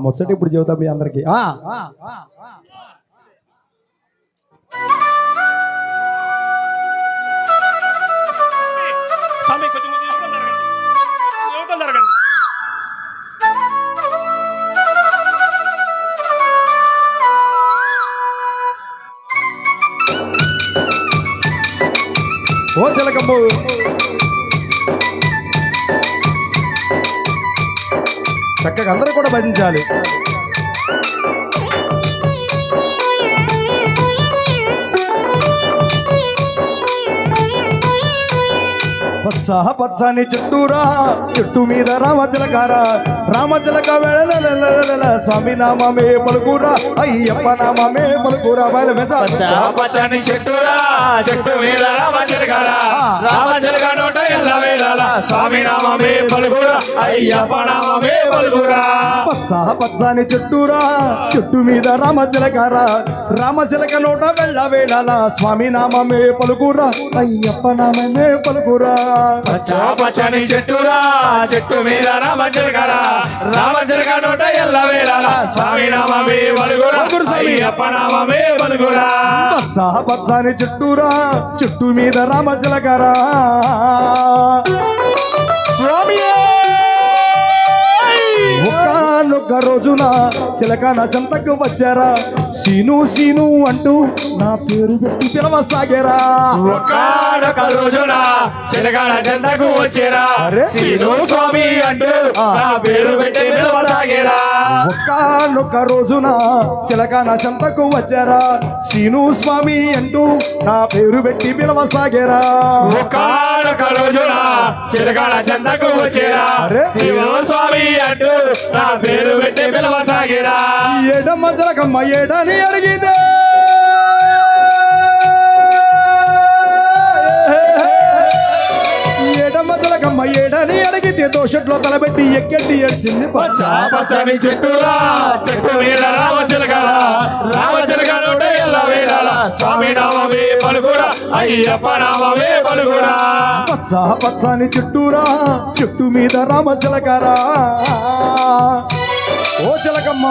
ముచ్చటి ఇప్పుడు చెబుతాం మీ అందరికి. ఓ చిలకమ్మ చక్కగా అందరూ కూడా భజించాలి. పచ్చని చుట్టూరా చుట్టూ మీద రామచిలకారా రామచిలక వెళ్ళ స్వామి నామమే పలుకురా అయ్యప్ప నామమే పలుకురా బయలు పచ్చని చుట్టూరా చెట్టు మీద రామచిలకారా రామచిలక నోట ఎల్ల వేళ స్వామి నామమే పలుకురా అయ్యప్ప నామమే పలుకురా. పచ్చని చుట్టూరా చుట్టూ మీద రామచిలకారా రామచిలక నోట వెళ్ళ వేళ స్వామి నామమే పలుకురా అయ్యప్ప నామమే పలుకురా. పచ్చని చెట్టురా చెట్టు మీద రామచిలకరా రామచిలక నోట ఎల్ల వేళ స్వామి నామమే పలుకురా అయ్యప్ప నామమే పలుకురా. పచ్చని చుట్టూరా చుట్టూ మీద రామచిలకరా స్వామి ఒక్క రోజున చిలకన చెంతకు వచ్చారా సీను సీను అంటూ నా పేరు పెట్టి పిలవసాగారా. ఒక్క రోజున చిలకన చెంతకు వచ్చారా సీను స్వామి అంటూ నా పేరు పెట్టి పిలవసాగారా. ఒక్క రోజున చిలకన చెంతకు వచ్చారా సీను స్వామి అంటూ నా పేరు పెట్టి పిలవసాగారా. ఒక్క రోజున చిలకన చెంతకు వచ్చారా సీను స్వామి అంటూ నా పేరు పెట్టి పిలవసాగిరా. ఎడమ చిలకమ్మ ఏడని అడిగితే ఎడమ చిలకమ్మ ఏడని అడిగితే దోషట్లో తలబెట్టి ఎక్కెట్టి ఏడ్చింది. పచ్చని చెట్టురా చెట్టు మీద రామచిలకరా రామచిలక నోట ఎల్ల వేళ స్వామి నామమే పలుకురా అయ్యప్ప నామమే పలుకురా. పచ్చని చుట్టూరా చుట్టూ మీద రామచిలకరా ఓ చిలకమ్మ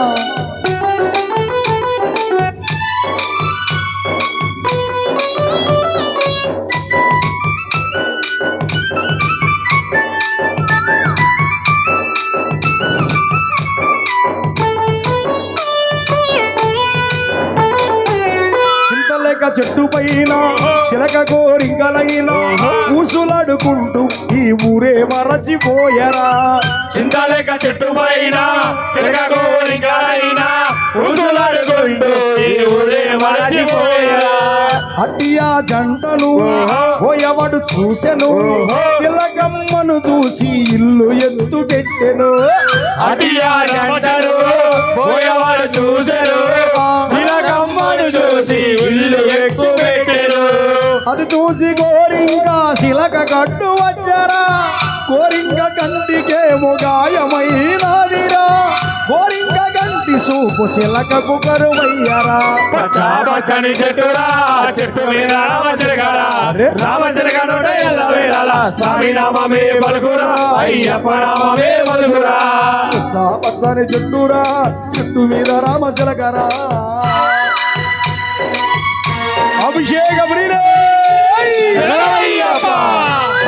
చెట్టు పైన చిలక కోరింకలైన ఊసులాడుకుంటూ ఈ ఊరే మరచిపోయరా. చింతలేక చెట్టు పైన చిలక కోరింకలైనా ఊసులాడుకుంటూ ఈ ఊరే మరచిపోయరా. అట్టియా జంటను పోయవాడు చూసెను చిలకమ్మను చూసి ఇల్లు ఎత్తుకెట్టెను. అట్టియా జంటను పోయవాడు చూసెను చిలకమ్మను చూసి ఇల్లు ఎక్కుపెట్టెను. అది చూసి కోరింక శిలక కట్టు వచ్చారా కోరింక కంటికేమో గాయమైనాదిరా కోరింక కంటి చూపు శిలకకు కరువయ్యారా. పచ్చని చెట్టురా చెట్టు మీద రామచిలకరా రామచిలక నోట ఎల్ల వేళ స్వామి నామమే పలుకురా అయ్యప్ప నామమే పలుకురా. పచ్చని చెట్టురా చెట్టు మీద రామచిలకరా అభిషేక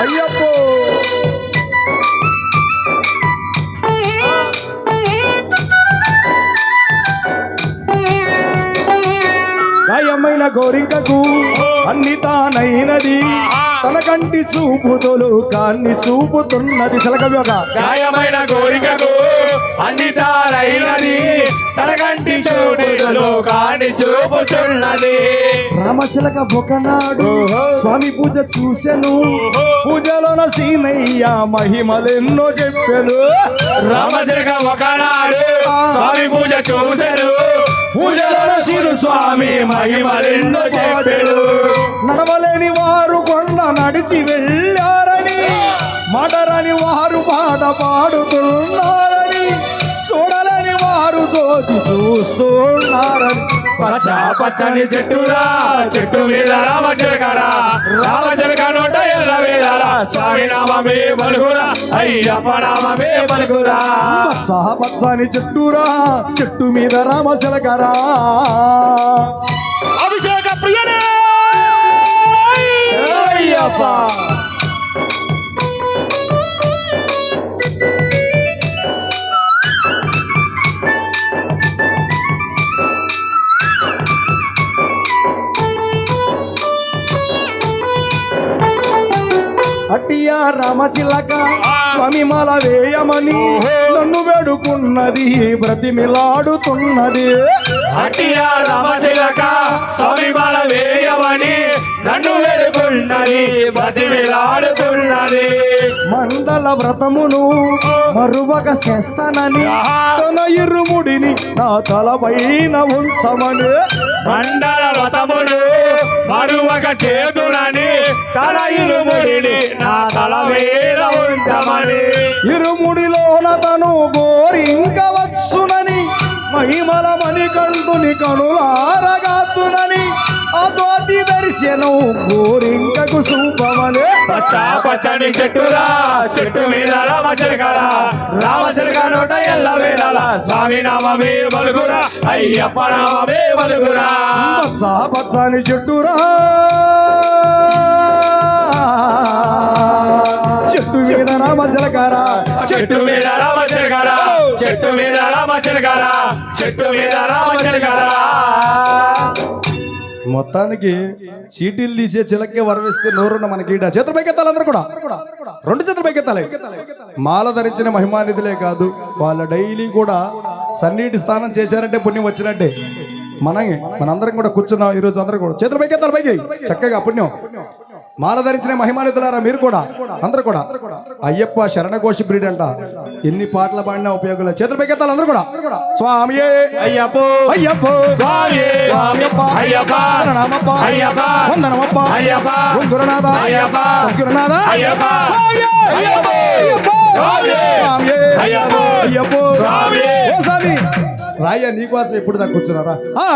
అయ్యప్పో. గాయమైన గోరింకకు అన్ని తానైనది తన కంటి చూపుతోలు కాన్ని చూపుతున్నది. చిలకవ్యోగ గాయమైన గోరింకకు అన్ని తానైనది తన కంటి చూపుతోలు కాన్ని చూపుచున్నది. రామచిలక ఒకనాడు స్వామి పూజ చూసెను పూజలోన సీనయ్య మహిమలెన్నో చెప్పెను. రామచిలక ఒకనాడు స్వామి పూజ చూసెను పూజలోన సీను స్వామి మహిమలెన్నో చెప్పెను. నడవలేని వారు కొండ నడిచి వెళ్ళారని మాటరాని వారు పాట పాడుతున్నారని చూడలేని వారు తోచి చూస్తున్నారని పచ్చ పచ్చని చెట్టురా చెట్టు మీద రామచిలకరా రామచిలక నోట ఎల్ల వేళల స్వామి నామమే పలుకురా అయ్యప్ప నామమే పలుకురా పచ్చని చెట్టురా చెట్టు మీద రామచిలకరా అభిషేక ప్రియనే అయ్యప్ప అట్టియా రామచిలక స్వామి మాల వేయమని నన్ను వేడుకున్నది బ్రతిమిలాడుతున్నది అట్టియా రామచిలక స్వామి మాల వేయమని నన్ను వేడుకున్నది బతిమిలాడుతున్నది మండల వ్రతమును మరువక చేస్తానని తన ఇరుముడిని నా తలపైన ఉంచమని మండల వ్రతమును మరువక చేతునని తల ఇరుముడిని నా తల మీద ఉంచమని ఇరుముడిలోన తను గోరింకవచ్చునని మహిమల మణికంఠుని కనులారగాతునని అతోటి దర్శనం గోరింకకు శుభమని పచ్చ పచ్చని చెట్టురా చెట్టు మీద రామచిలకరా రామచిలక నోట ఎల్ల వేళల స్వామి నామమే పలుకురా అయ్యప్ప నామమే పలుకురా పచ్చని చెట్టురా చెట్టు మీద రామచిలకరా చెట్టు మీద రామచిలకరా చెట్టు మీద రామచిలకరా చెట్టు మీద రామచిలకరా మొత్తానికి చీటీలు తీసే చిలకే వరవేస్తే నోరున్న మనకి చేతుల పైకెత్తాలి అందరూ కూడా రెండు చేతుల పైకెత్తాలి మాల ధరించిన మహిమానిధులే కాదు వాళ్ళ డైలీ కూడా సన్నీటి స్నానం చేశారంటే పుణ్యం వచ్చినట్టే మనందరం కూడా కూర్చున్నాం ఈరోజు అందరూ కూడా చేతుల పైకెత్తాలి పైకి చక్కగా పుణ్యం మాల ధరించిన మహిమానిధులారా మీరు కూడా అందరూ కూడా అయ్యప్ప శరణఘోషి బ్రీడ్ అంట ఎన్ని పాటలు పాడినా ఉపయోగం చేతుల పైకెత్తాలి అందరూ కూడా స్వామి అయ్యప్ప అయ్యప్ప స్వామి స్వామియప్ప అయ్యప్ప శరణమప్ప అయ్యప్ప వందనమప్ప అయ్యప్ప ఓం గురునాథ అయ్యప్ప గురునాథ అయ్యప్ప అయ్యప్ప స్వామి స్వామి అయ్యప్ప అయ్యప్ప స్వామి ఓ స్వామి రాయ నీకోసం ఎప్పుడు దాకా కూర్చున్నారా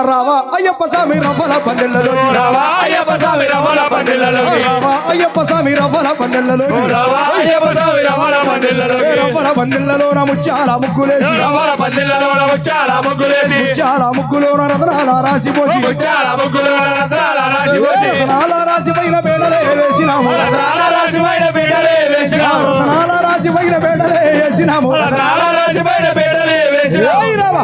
రావా అయ్యప్ప స్వామి రవ్వల పందెళ్ళలో రావా అయ్యప్ప స్వామి రమణ పండిళ్ళలోకి రావా అయ్యప్ప స్వామి రవ్వల పందెళ్ళలో రావా అయ్యప్ప స్వామి రమణ పండిళ్ళలోకి రవ్వల పందెళ్ళలో నా ముత్యాల ముగ్గులేసి రమణ పండిళ్ళలో ముచ్చాల ముగ్గులేసి ముత్యాల ముగ్గులోన రత్నాల రాసి పోసి ముచ్చాల ముగ్గులు రత్నాల రాశి పోసి రత్నాల రాసి పైన బేడలే వేసినాము రత్నాల రాశి పైన పీటలే వేసినాము రత్నాల రాసి పైన బేడలే వేసినాము రత్నాల రాశి పైన పీటలే వేసినాము ఏయ్ రావా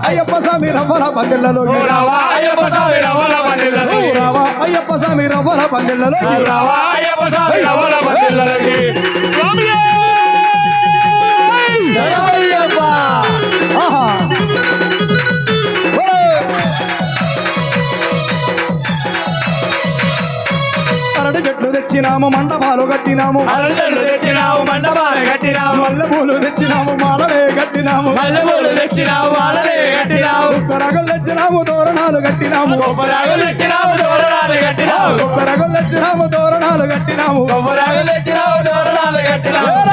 అయ్యప్ప స్వామి రవ్వల పందెళ్ళలో రావా అయ్యప్ప స్వామి రమణ పండిళ్ళలోకి రావా అయ్యప్ప స్వామి రవ్వల పందెళ్ళలో రావా అయ్యప్ప స్వామి రమణ పండిళ్ళలోకి స్వామి అయ్యప్ప ఆహా అరటి చెట్లు తెచ్చినాము మండపాలు కట్టినాము అరళ్ళు తెచ్చినావు మండపాలు కట్టినావు మల్లె పూలు తెచ్చినాము మాలలే కట్టినాము మల్లెపూలు తెచ్చినావు మాలలే కట్టినావు కొబ్బరగలు తెచ్చినాము తోరణాలు కట్టినాము కొబ్బరాగులు తెచ్చినావు దూరాలు కట్టినావు కొబ్బరగలు తెచ్చినాము తోరణాలు కట్టినాము కొబ్బరాగులు తెచ్చినావు దూరాలు కట్టినావు